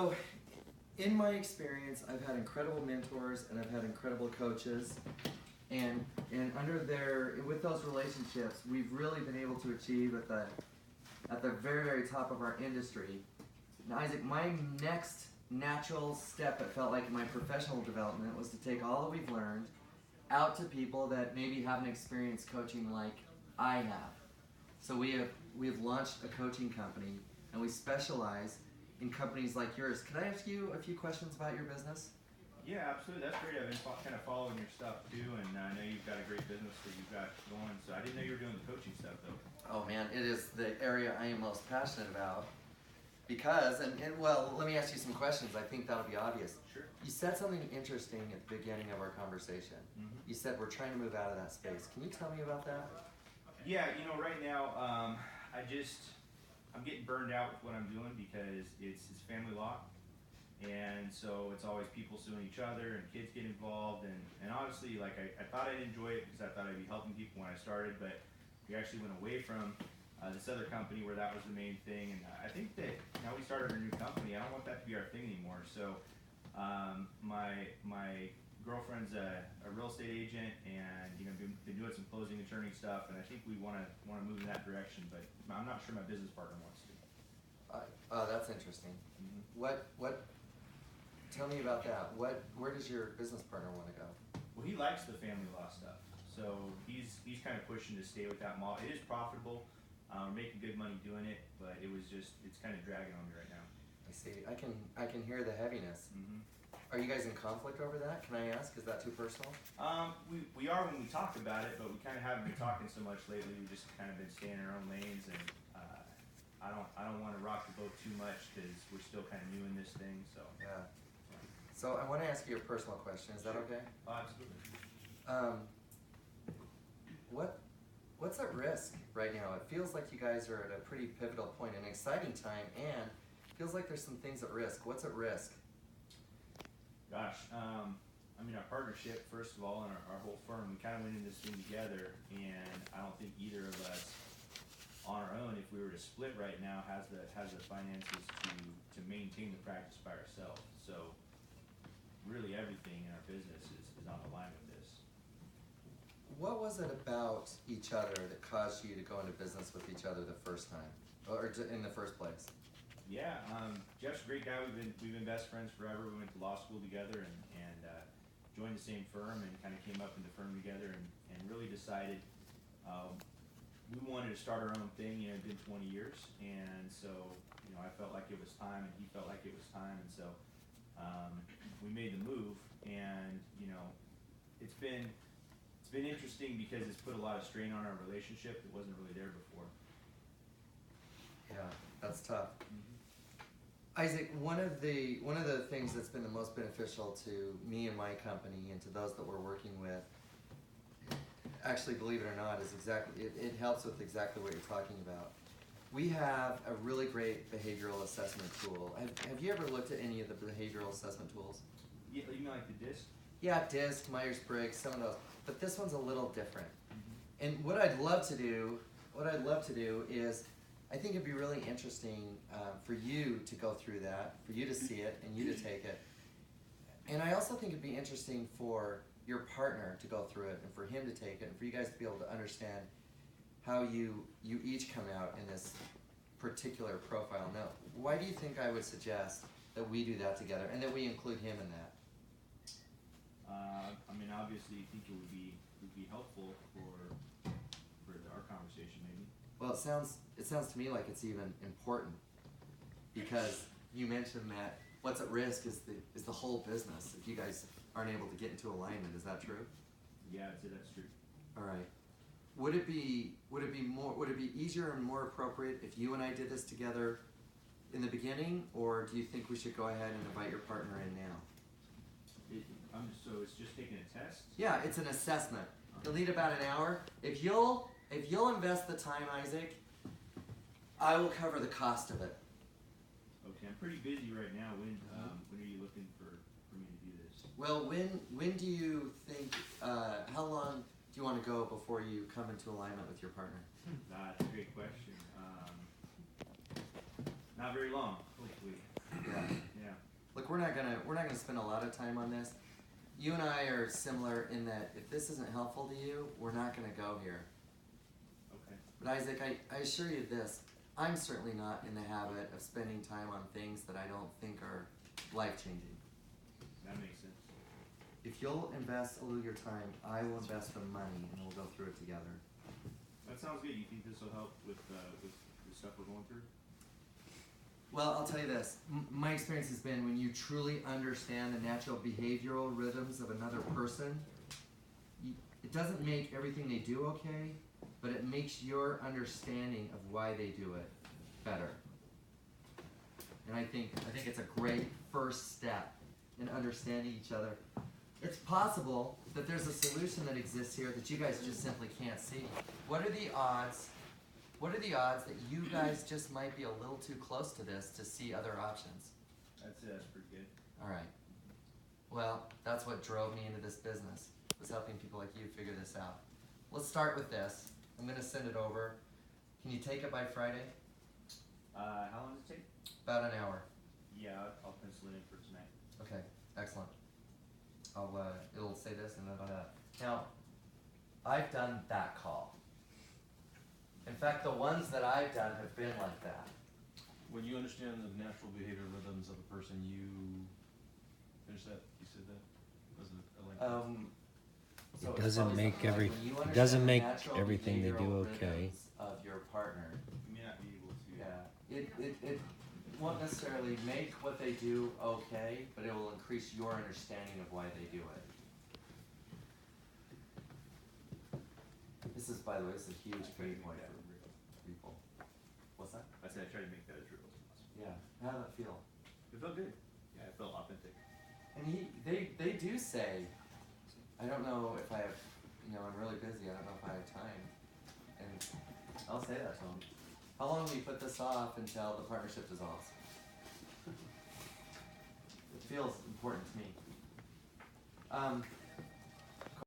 So, in my experience, I've had incredible mentors and I've had incredible coaches, and under their with those relationships, we've really been able to achieve at the very top of our industry. Now, Isaac, my next natural step, it felt like in my professional development, was to take all that we've learned out to people that maybe haven't experienced coaching like I have. So we have launched a coaching company, and we specialize in companies like yours. Can I ask you a few questions about your business? Yeah, absolutely. That's great. I've been kind of following your stuff too, and I know you've got a great business that you've got going. So I didn't know you were doing the coaching stuff though. Oh man, it is the area I am most passionate about because, and well, let me ask you some questions. I think that'll be obvious. Sure. You said something interesting at the beginning of our conversation. You said we're trying to move out of that space. Can you tell me about that? Yeah, right now, I'm getting burned out with what I'm doing because it's family law, and so it's always people suing each other and kids get involved, and honestly, like I thought I'd enjoy it because I thought I'd be helping people when I started, but we actually went away from this other company where that was the main thing, and I think that now we started a new company. I don't want that to be our thing anymore. So my girlfriend's a real estate agent, and been doing some closing attorney stuff, and I think we want to move in that direction, but I'm not sure my business partner wants to. Oh, that's interesting. What? Tell me about that. Where does your business partner want to go? Well, he likes the family law stuff, so he's kind of pushing to stay with that model. It is profitable. We're making good money doing it, but it's kind of dragging on me right now. I see. I can hear the heaviness. Are you guys in conflict over that? Can I ask? Is that too personal? We are when we talk about it, but we kind of haven't been talking so much lately. We've just kind of been staying in our own lanes, and I don't want to rock the boat too much because we're still kind of new in this thing. So Yeah. So I want to ask you a personal question. Is that okay? oh, absolutely. What's at risk right now? It feels like you guys are at a pretty pivotal point, an exciting time, and it feels like there's some things at risk. What's at risk? Gosh, our partnership, first of all, and our whole firm, we kind of went in this thing together, and I don't think either of us, on our own, if we were to split right now, has the finances to maintain the practice by ourselves. So, really, everything in our business is on the line with this. What was it about each other that caused you to go into business with each other the first time, or in the first place? Yeah, Jeff's a great guy. We've been best friends forever. We went to law school together and joined the same firm and kind of came up in the firm together and really decided we wanted to start our own thing. It'd been 20 years, and so I felt like it was time, and he felt like it was time, and so we made the move. And it's been interesting because it's put a lot of strain on our relationship that wasn't really there before. Yeah, that's tough. Isaac, one of the things that's been the most beneficial to me and my company and to those that we're working with, actually, believe it or not, is exactly it helps with exactly what you're talking about. We have a really great behavioral assessment tool. Have you ever looked at any of the behavioral assessment tools? Yeah, you mean like the DISC? Yeah, DISC, Myers-Briggs, some of those. But this one's a little different. And what I'd love to do is, I think it'd be really interesting for you to go through that, for you to see it, and you to take it. And I also think it'd be interesting for your partner to go through it, and for him to take it, and for you guys to be able to understand how you each come out in this particular profile. Now, why do you think I would suggest that we do that together, and that we include him in that? Obviously, you think it would be helpful for our conversation, maybe. Well, it sounds to me like it's even important, because you mentioned that what's at risk is the whole business if you guys aren't able to get into alignment. Is that true? Yeah, I'd say that's true. All right. Would it be easier and more appropriate if you and I did this together in the beginning, or do you think we should go ahead and invite your partner in now? So it's just taking a test? Yeah, it's an assessment. It'll need about an hour. If you'll invest the time, Isaac, I will cover the cost of it. Okay, I'm pretty busy right now. When are you looking for me to do this? Well, when do you think? How long do you want to go before you come into alignment with your partner? That's a great question. Not very long, hopefully. Yeah. Yeah. we're not gonna spend a lot of time on this. You and I are similar in that if this isn't helpful to you, we're not gonna go here. Okay. But Isaac, I assure you this, I'm certainly not in the habit of spending time on things that I don't think are life-changing. That makes sense. If you'll invest a little of your time, I will invest the money and we'll go through it together. That sounds good. You think this will help with the stuff we're going through? Well, I'll tell you this. My experience has been when you truly understand the natural behavioral rhythms of another person, it doesn't make everything they do okay, but it makes your understanding of why they do it better. And I think it's a great first step in understanding each other. It's possible that there's a solution that exists here that you guys just simply can't see. What are the odds? What are the odds that you guys just might be a little too close to this to see other options? That's pretty good. All right. Well, that's what drove me into this business, was helping people like you figure this out. Let's start with this. I'm gonna send it over. Can you take it by Friday? How long does it take? About an hour. Yeah, I'll pencil it in for tonight. Okay, excellent. It'll say this and then that. Now, I've done that call. In fact, the ones that I've done have been like that. When you understand the natural behavior rhythms of a person, you finish that. You said that. Was it I like that? So It it's doesn't probably make something like when you it doesn't understand the make natural everything they do behavioral okay. rhythms of your partner. You may not be able to. Yeah, it won't necessarily make what they do okay, but it will increase your understanding of why they do it. This is, by the way, this is a huge pain point for people. What's that? I said I tried to make that as real as possible. Yeah, how did that feel? It felt good. Yeah, it felt authentic. And they do say, I don't know if I have, I'm really busy, I don't know if I have time. And I'll say that to them. How long will you put this off until the partnership dissolves? It feels important to me.